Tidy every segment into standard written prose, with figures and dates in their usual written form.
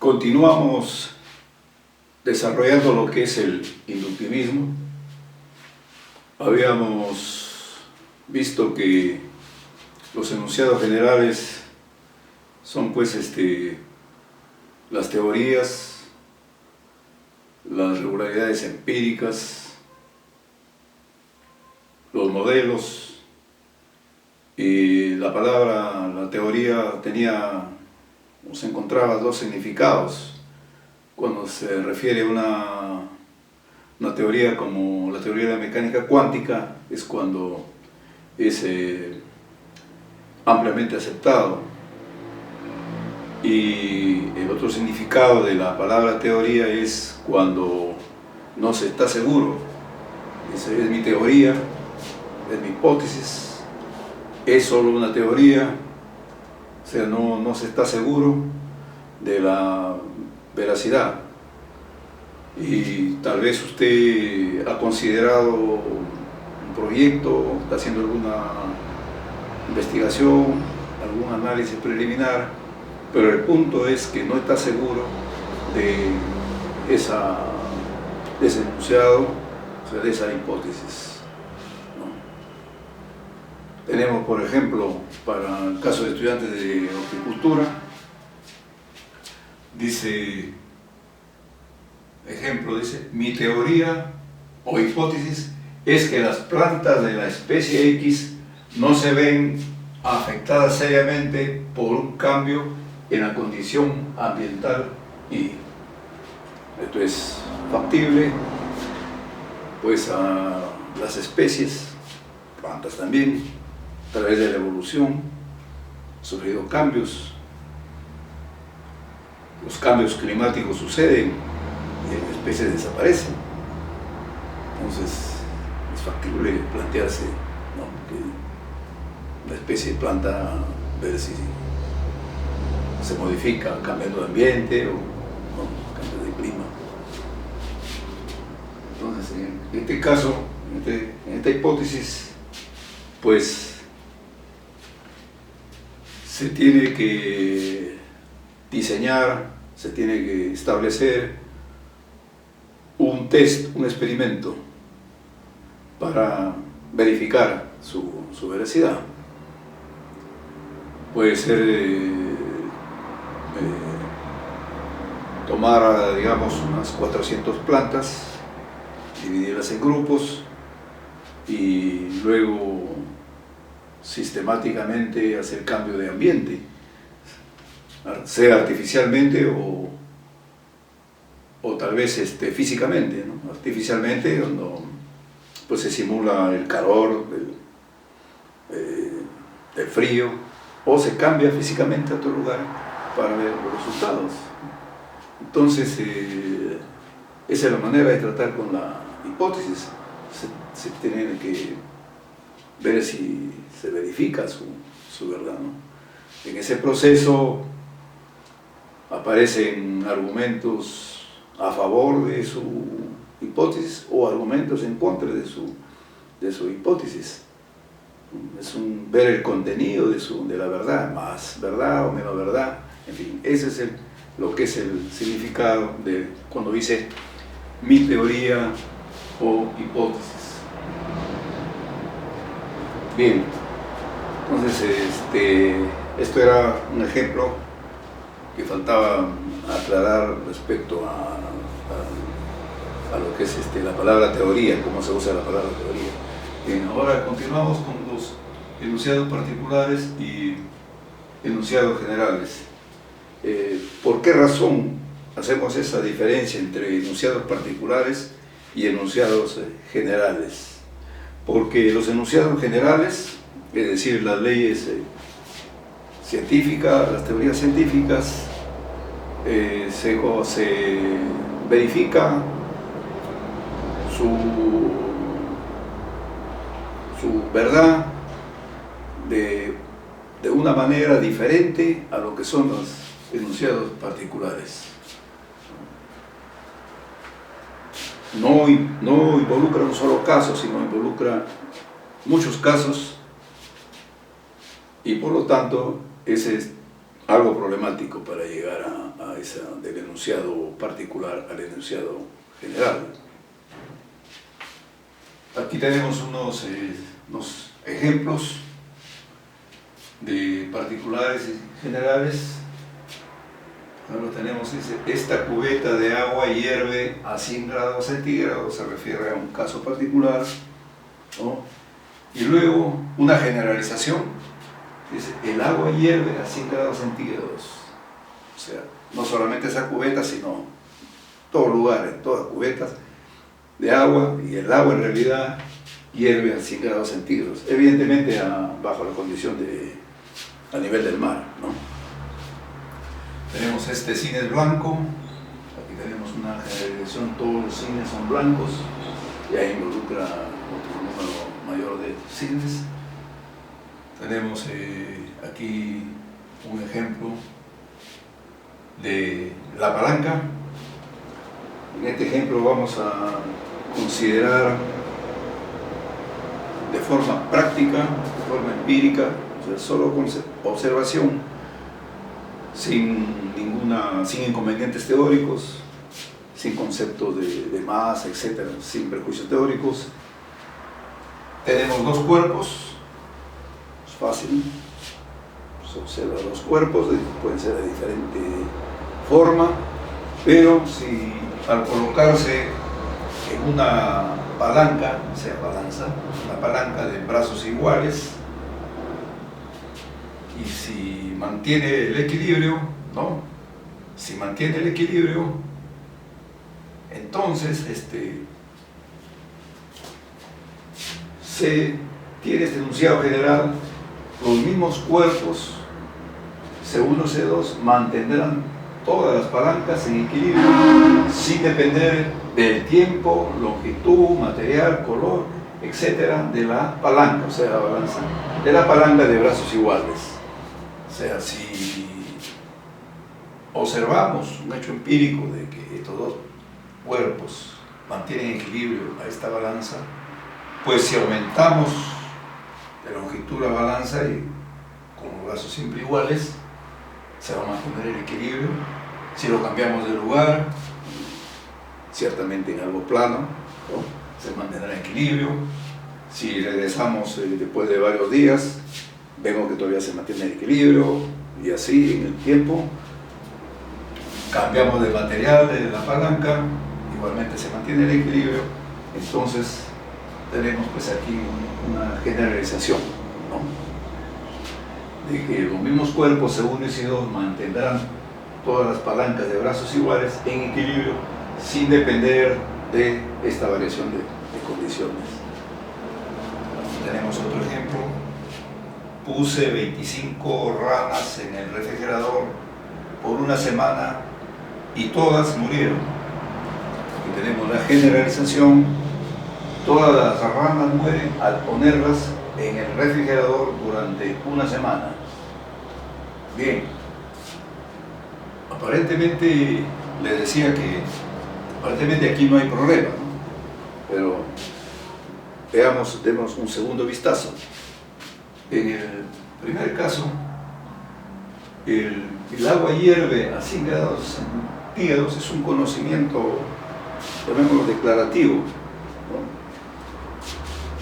Continuamos desarrollando lo que es el inductivismo. Habíamos visto que los enunciados generales son pues las teorías, las regularidades empíricas, los modelos, y la teoría tenía o se encontraba dos significados. Cuando se refiere a una teoría como la teoría de la mecánica cuántica, es cuando es ampliamente aceptado. Y el otro significado de la palabra teoría es cuando no se está seguro. Es mi teoría, es mi hipótesis, es solo una teoría. O sea, no se está seguro de la veracidad. Y tal vez usted ha considerado un proyecto, está haciendo alguna investigación, algún análisis preliminar, pero el punto es que no está seguro de ese enunciado, o sea, de esa hipótesis, ¿no? Tenemos, por ejemplo, para el caso de estudiantes de horticultura, dice, mi teoría o hipótesis es que las plantas de la especie X no se ven afectadas seriamente por un cambio en la condición ambiental Y. Esto es factible, pues a las especies, plantas también, a través de la evolución, han sufrido cambios. Los cambios climáticos suceden y especies desaparecen. Entonces es factible plantearse, ¿no?, que la especie de planta, ver si se modifica cambiando de ambiente o no, cambio de clima. Entonces, en este caso, en esta hipótesis, pues se tiene que diseñar, se tiene que establecer un test, un experimento para verificar su veracidad. Puede ser tomar, digamos, unas 400 plantas, dividirlas en grupos y luego sistemáticamente hacer cambio de ambiente, sea artificialmente o tal vez físicamente, ¿no? Artificialmente, cuando pues se simula el calor del frío, o se cambia físicamente a otro lugar para ver los resultados. Entonces, esa es la manera de tratar con la hipótesis. Se tiene que ver si se verifica su verdad, ¿no? En ese proceso aparecen argumentos a favor de su hipótesis o argumentos en contra de su hipótesis. Es ver el contenido de la verdad, más verdad o menos verdad, en fin, ese es lo que es el significado de cuando dice mi teoría o hipótesis. Bien, entonces esto era un ejemplo que faltaba aclarar respecto a lo que es la palabra teoría, cómo se usa la palabra teoría. Bien, ahora continuamos con los enunciados particulares y enunciados generales. ¿Por qué razón hacemos esa diferencia entre enunciados particulares y enunciados generales? Porque los enunciados generales, es decir, las leyes científicas, las teorías científicas, se verifica su verdad de una manera diferente a lo que son los enunciados particulares. No involucra un solo caso, sino involucra muchos casos, y por lo tanto ese algo problemático para llegar a esa, del enunciado particular al enunciado general. Aquí tenemos unos ejemplos de particulares y generales. Ahora tenemos esta cubeta de agua hierve a 100 grados centígrados, se refiere a un caso particular, ¿no? Y luego una generalización, dice el agua hierve a 100 grados centígrados. O sea, no solamente esa cubeta, sino todo lugar, en todas cubetas de agua, y el agua en realidad hierve a 100 grados centígrados, evidentemente bajo la condición a nivel del mar, ¿no? Tenemos este cine es blanco, aquí tenemos una generalización, todos los cines son blancos, y ahí involucra otro número mayor de cines. Tenemos aquí un ejemplo de la palanca. En este ejemplo vamos a considerar de forma práctica, de forma empírica, o sea, solo con observación, sin inconvenientes teóricos, sin conceptos de masa, etc., sin prejuicios teóricos. Tenemos dos cuerpos, es fácil, se observa dos cuerpos, pueden ser de diferente forma, pero si al colocarse en una palanca, o sea, balanza, una palanca de brazos iguales, y si mantiene el equilibrio, ¿no? Si mantiene el equilibrio, entonces se tiene este enunciado general: los mismos cuerpos, C1, C2, mantendrán todas las palancas en equilibrio sin depender del tiempo, longitud, material, color, etcétera, de la palanca, o sea, la balanza, de la palanca de brazos iguales. O sea, si observamos un hecho empírico de que estos dos cuerpos mantienen equilibrio a esta balanza, pues si aumentamos de longitud la balanza y con los brazos siempre iguales, se va a mantener el equilibrio. Si lo cambiamos de lugar, ciertamente en algo plano, ¿no?, se mantendrá en equilibrio. Si regresamos después de varios días, vemos que todavía se mantiene el equilibrio, y así en el tiempo. Cambiamos de material de la palanca, igualmente se mantiene el equilibrio. Entonces tenemos pues aquí una generalización, ¿no?, de que los mismos cuerpos C1 y C2 mantendrán todas las palancas de brazos iguales en equilibrio sin depender de esta variación de condiciones. Aquí tenemos otro ejemplo. Puse 25 ranas en el refrigerador por una semana y todas murieron. Aquí tenemos la generalización: todas las ranas mueren al ponerlas en el refrigerador durante una semana. Bien, aparentemente les decía que aparentemente aquí no hay problema, ¿no? Pero veamos, demos un segundo vistazo. En el primer caso, el agua hierve a 100 grados centígrados, es un conocimiento, llamémoslo declarativo, ¿no?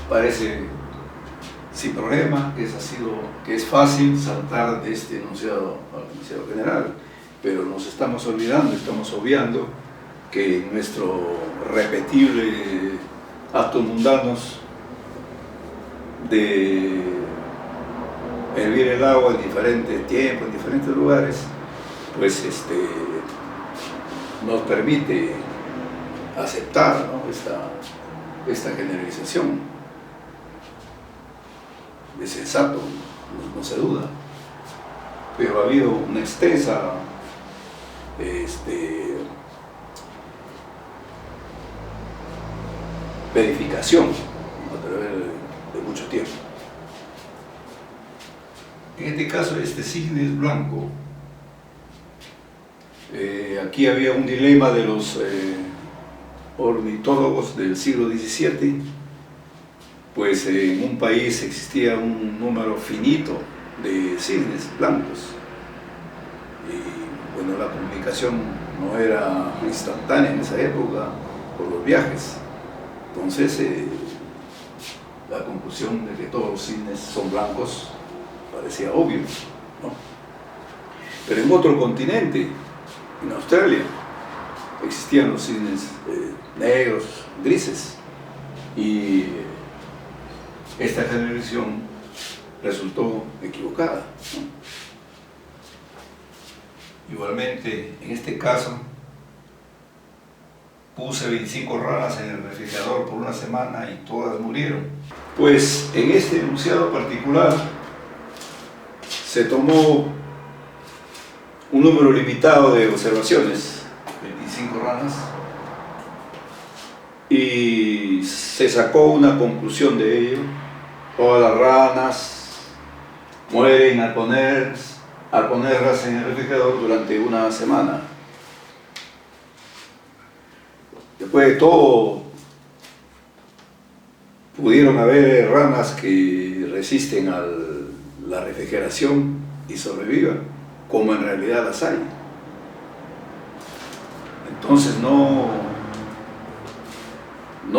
Parece sin problema, que es fácil saltar de este enunciado al enunciado general, pero nos estamos olvidando, estamos obviando que en nuestro repetible actos mundanos de hervir el agua en diferentes tiempos, en diferentes lugares, pues nos permite aceptar, ¿no?, esta generalización. Es sensato, no se duda, pero ha habido una extensa verificación a través de mucho tiempo. En este caso, este cisne es blanco. Aquí había un dilema de los ornitólogos del siglo XVII, pues en un país existía un número finito de cisnes blancos, Y bueno, la comunicación no era instantánea en esa época por los viajes. Entonces, la conclusión de que todos los cisnes son blancos parecía obvio, ¿no? Pero en otro continente, en Australia, existían los cisnes negros, grises, y esta generación resultó equivocada, ¿no? Igualmente, en este caso, puse 25 ranas en el refrigerador por una semana y todas murieron. Pues en este enunciado particular se tomó un número limitado de observaciones, 25 ranas, y se sacó una conclusión de ello. Todas las ranas mueren al ponerlas en el refrigerador durante una semana. Después de todo, pudieron haber ranas que resisten a la refrigeración y sobrevivan, como en realidad las hay. Entonces no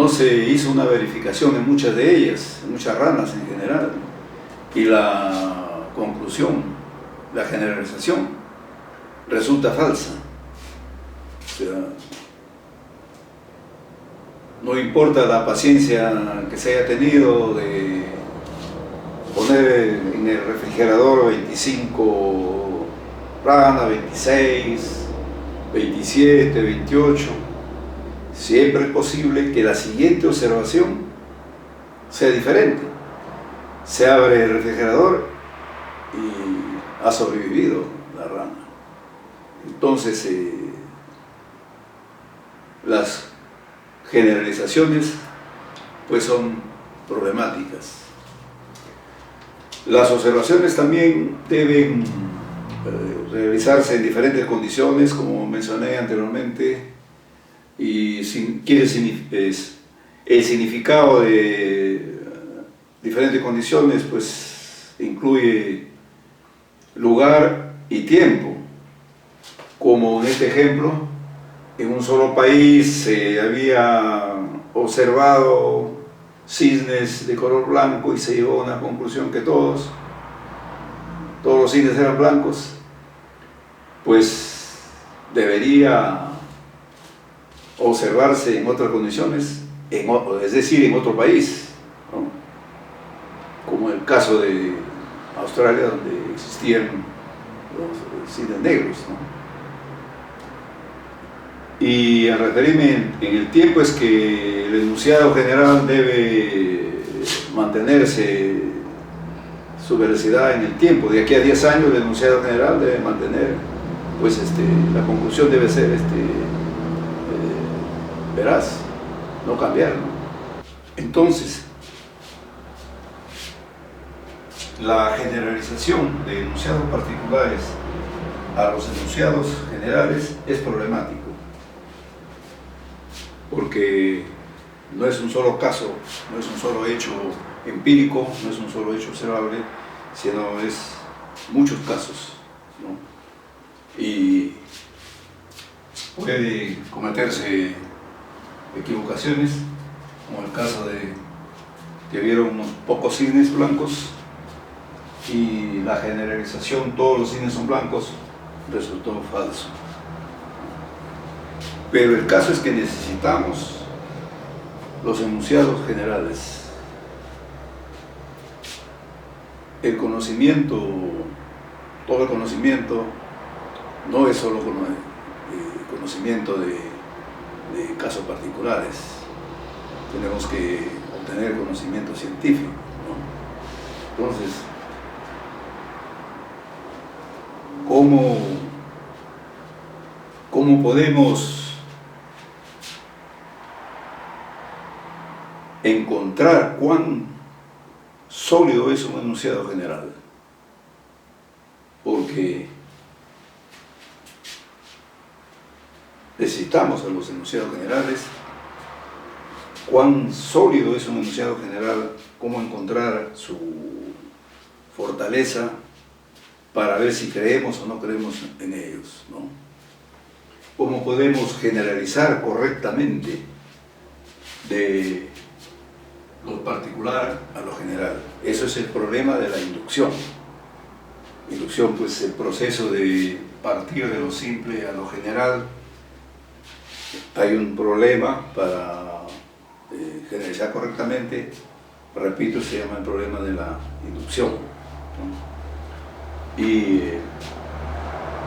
se hizo una verificación en muchas de ellas, en muchas ranas en general, y la conclusión, la generalización, resulta falsa. O sea, no importa la paciencia que se haya tenido de poner en el refrigerador 25 ranas, 26, 27, 28, siempre es posible que la siguiente observación sea diferente. Se abre el refrigerador y ha sobrevivido la rana. Entonces, las generalizaciones pues son problemáticas. Las observaciones también deben realizarse en diferentes condiciones, como mencioné anteriormente, y el significado de diferentes condiciones pues incluye lugar y tiempo, como en este ejemplo. En un solo país se había observado cisnes de color blanco y se llegó a una conclusión que todos los cisnes eran blancos. Pues debería observarse en otras condiciones, es decir, en otro país, ¿no? Como el caso de Australia, donde existían los cisnes negros, ¿no? Y al referirme en el tiempo, es que el enunciado general debe mantenerse su veracidad en el tiempo. De aquí a 10 años el enunciado general debe mantener, pues la conclusión debe ser veraz, no cambiar, ¿no? Entonces, la generalización de enunciados particulares a los enunciados generales es problemático, porque no es un solo caso, no es un solo hecho empírico, no es un solo hecho observable, sino es muchos casos, ¿no? Y puede cometerse equivocaciones, como el caso de que vieron unos pocos cisnes blancos y la generalización, todos los cisnes son blancos, resultó falso. Pero el caso es que necesitamos los enunciados generales. El conocimiento, todo el conocimiento, no es solo conocimiento de casos particulares. Tenemos que obtener conocimiento científico, ¿no? Entonces, ¿cómo podemos encontrar cuán sólido es un enunciado general? Porque necesitamos a los enunciados generales. Cuán sólido es un enunciado general, cómo encontrar su fortaleza, para ver si creemos o no creemos en ellos, ¿no? ¿Cómo podemos generalizar correctamente de lo particular a lo general? Eso es el problema de la inducción. Inducción, pues el proceso de partir de lo simple a lo general. Hay un problema para generalizar correctamente, repito, se llama el problema de la inducción, ¿no? Y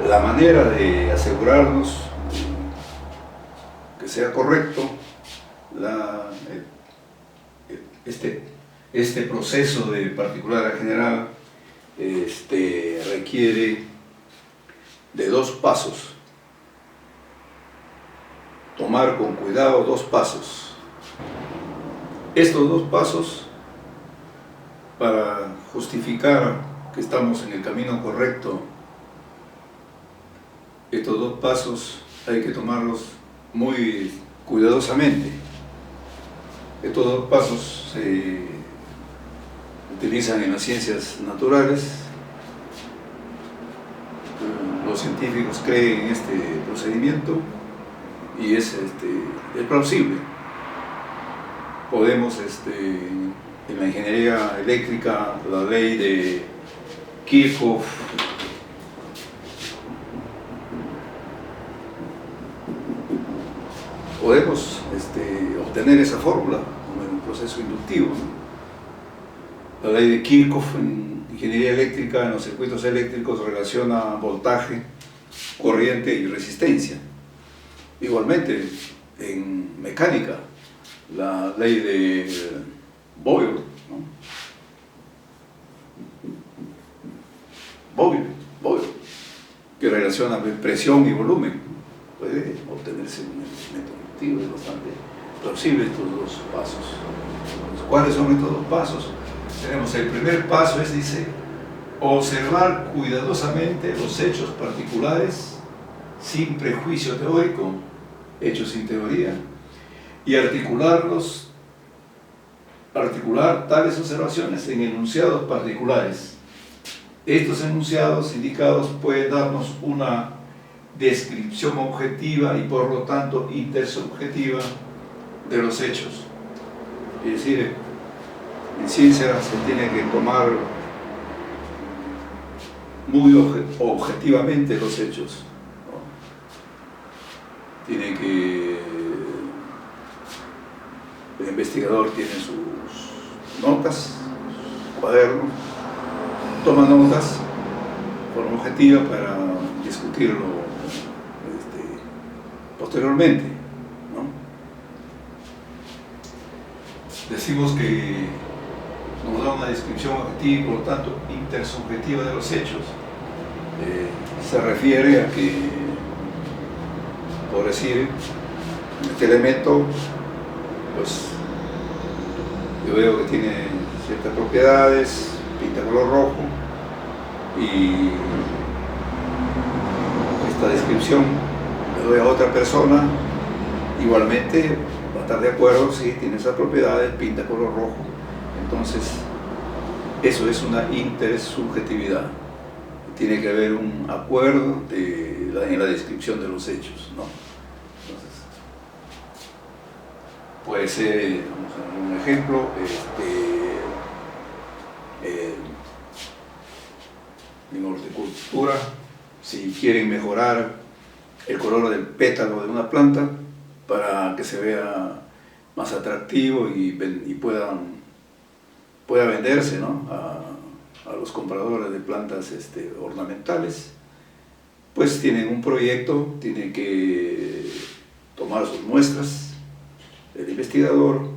la manera de asegurarnos que sea correcto este proceso de particular a general requiere de 2 pasos. Tomar con cuidado 2 pasos. Estos 2 pasos, para justificar que estamos en el camino correcto, estos 2 pasos hay que tomarlos muy cuidadosamente. Estos 2 pasos se utilizan en las ciencias naturales. Los científicos creen en este procedimiento y es plausible. Podemos, en la ingeniería eléctrica, la ley de Kirchhoff, podemos obtener esa fórmula en un proceso inductivo, ¿no? La ley de Kirchhoff en ingeniería eléctrica, en los circuitos eléctricos, relaciona voltaje, corriente y resistencia. Igualmente, en mecánica, la ley de Boyle, ¿no? Boyle, que relaciona presión y volumen. Puede obtenerse un instrumento inductivo, es bastante plausible estos 2 pasos. ¿Cuáles son estos 2 pasos? Tenemos el primer paso, dice, observar cuidadosamente los hechos particulares sin prejuicio teórico, hechos sin teoría, y articular tales observaciones en enunciados particulares. Estos enunciados indicados pueden darnos una descripción objetiva y por lo tanto intersubjetiva de los hechos. Es decir, en ciencia se tiene que tomar muy objetivamente los hechos, ¿no? Tiene que, el investigador tiene sus notas, sus cuadernos, toma notas de forma objetiva para discutirlo posteriormente, ¿no? Decimos que nos da una descripción objetiva y por lo tanto intersubjetiva de los hechos. Se refiere a que, por decir, este elemento, pues yo veo que tiene ciertas propiedades, pinta color rojo, y esta descripción le doy a otra persona, igualmente va a estar de acuerdo si tiene esas propiedades, pinta color rojo. Entonces, eso es una intersubjetividad. Tiene que haber un acuerdo en la descripción de los hechos, ¿no? Entonces, puede ser, vamos a ver un ejemplo, en horticultura, si quieren mejorar el color del pétalo de una planta para que se vea más atractivo y pueda venderse, ¿no?, a los compradores de plantas ornamentales, pues tienen un proyecto, tienen que tomar sus muestras, el investigador,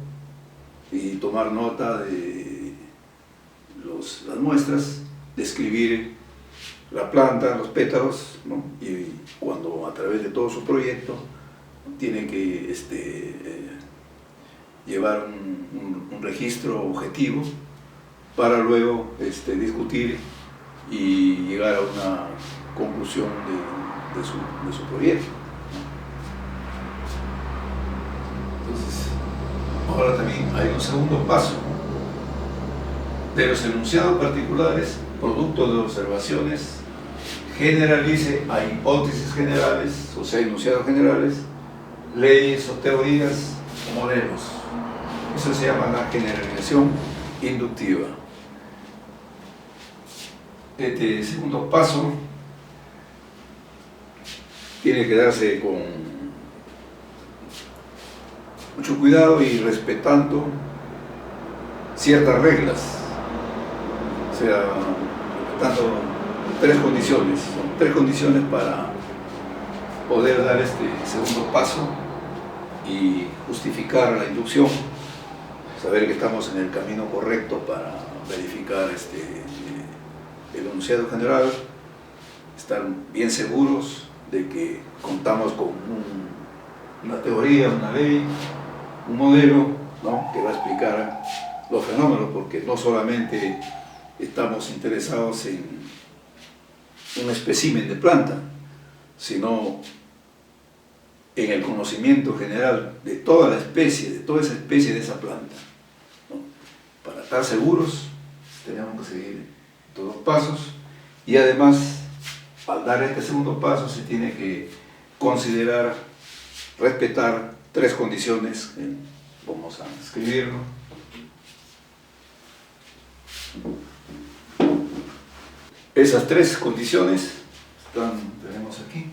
y tomar nota de las muestras, describir la planta, los pétalos, ¿no? Y cuando a través de todo su proyecto tiene que llevar un registro objetivo para luego discutir y llegar a una conclusión de su proyecto. Entonces, ahora también hay un segundo paso. De los enunciados particulares, producto de observaciones generalice a hipótesis generales, o sea, enunciados generales, leyes o teorías o modelos. Eso se llama la generalización inductiva. Este segundo paso tiene que darse con mucho cuidado y respetando ciertas reglas, o sea, respetando tres condiciones para poder dar este segundo paso y justificar la inducción, saber que estamos en el camino correcto para verificar el enunciado general, estar bien seguros de que contamos con una teoría, una ley, un modelo, ¿no?, que va a explicar los fenómenos, porque no solamente estamos interesados en un espécimen de planta, sino en el conocimiento general de toda la especie, de toda esa especie de esa planta, ¿no? Para estar seguros tenemos que seguir todos los pasos, y además al dar este segundo paso se tiene que considerar, respetar tres condiciones que vamos a escribirlo. Esas tres condiciones tenemos aquí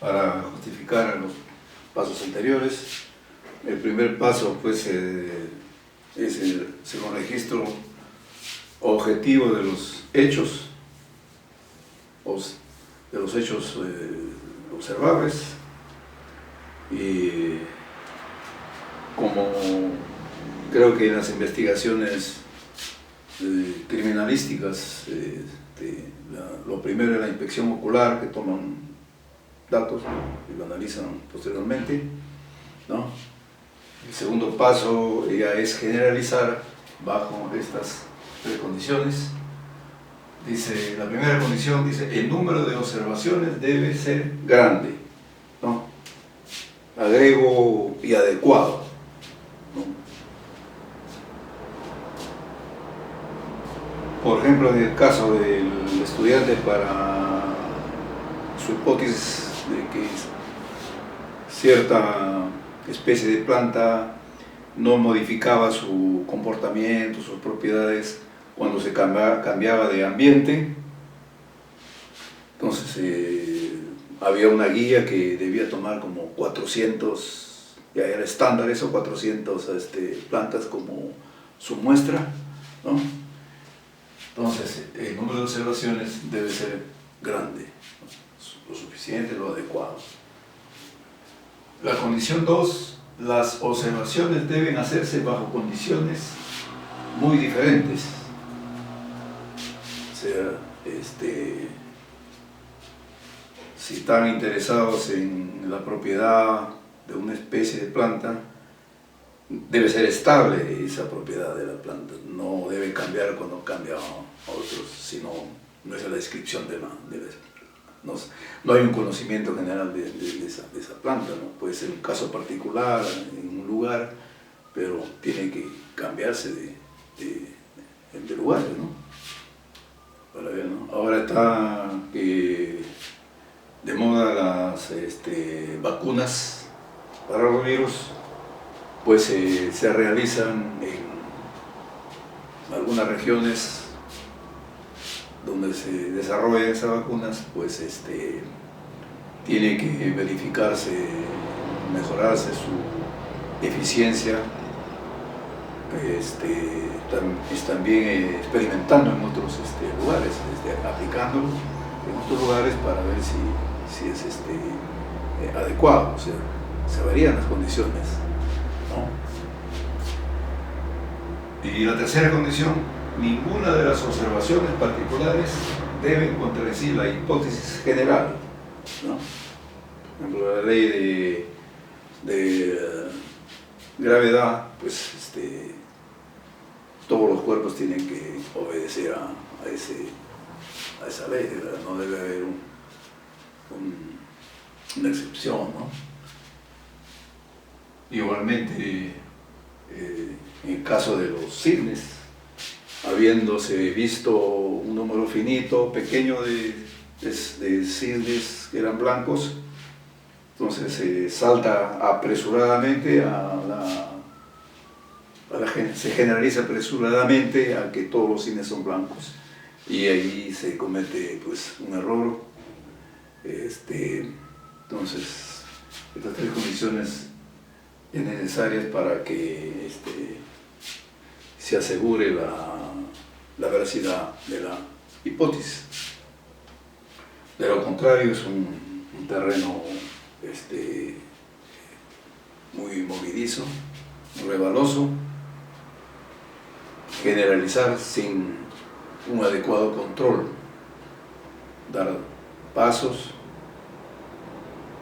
para justificar los pasos anteriores. El primer paso, pues, es el segundo registro objetivo de los hechos, observables, y como creo que en las investigaciones criminalísticas, lo primero es la inspección ocular, que toman datos y lo analizan posteriormente, ¿no? El segundo paso ya es generalizar bajo estas tres condiciones. Dice, la primera condición dice, el número de observaciones debe ser grande, ¿no? Agrego y adecuado, ¿no? Por ejemplo, en el caso del estudiante, para su hipótesis de que cierta especie de planta no modificaba su comportamiento, sus propiedades cuando se cambiaba de ambiente, entonces había una guía que debía tomar como 400, ya era estándar eso, 400 plantas como su muestra, ¿no? Entonces el número de observaciones debe ser grande, ¿no?, lo suficiente, lo adecuado. La condición 2, las observaciones deben hacerse bajo condiciones muy diferentes. O sea, si están interesados en la propiedad de una especie de planta, debe ser estable esa propiedad de la planta, no debe cambiar cuando cambia a otros, sino no es la descripción no hay un conocimiento general de esa planta, ¿no? Puede ser un caso particular en un lugar, pero tiene que cambiarse de lugares, ¿no? Para ver, ¿no? Ahora está de moda las vacunas para los virus, pues se realizan en algunas regiones donde se desarrollan esas vacunas, pues tiene que verificarse, mejorarse su eficiencia, también experimentando en otros lugares, aplicándolo en otros lugares para ver si es adecuado, o sea, se varían las condiciones, ¿no? Y la tercera condición, ninguna de las observaciones particulares debe contradecir la hipótesis general, ¿no? Por ejemplo, la ley de gravedad, pues todos los cuerpos tienen que obedecer a esa ley, ¿verdad? No debe haber una excepción, ¿no? Igualmente, en el caso de los cisnes, habiéndose visto un número finito, pequeño de de cisnes que eran blancos. Entonces se salta apresuradamente se generaliza apresuradamente a que todos los cisnes son blancos, y ahí se comete pues un error. Entonces, estas tres condiciones es necesarias para que se asegure la veracidad de la hipótesis. De lo contrario, es un terreno muy movedizo, muy resbaloso. Generalizar sin un adecuado control, dar pasos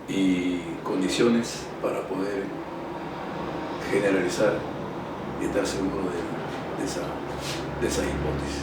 y condiciones para poder generalizar y estar seguro de esa hipótesis.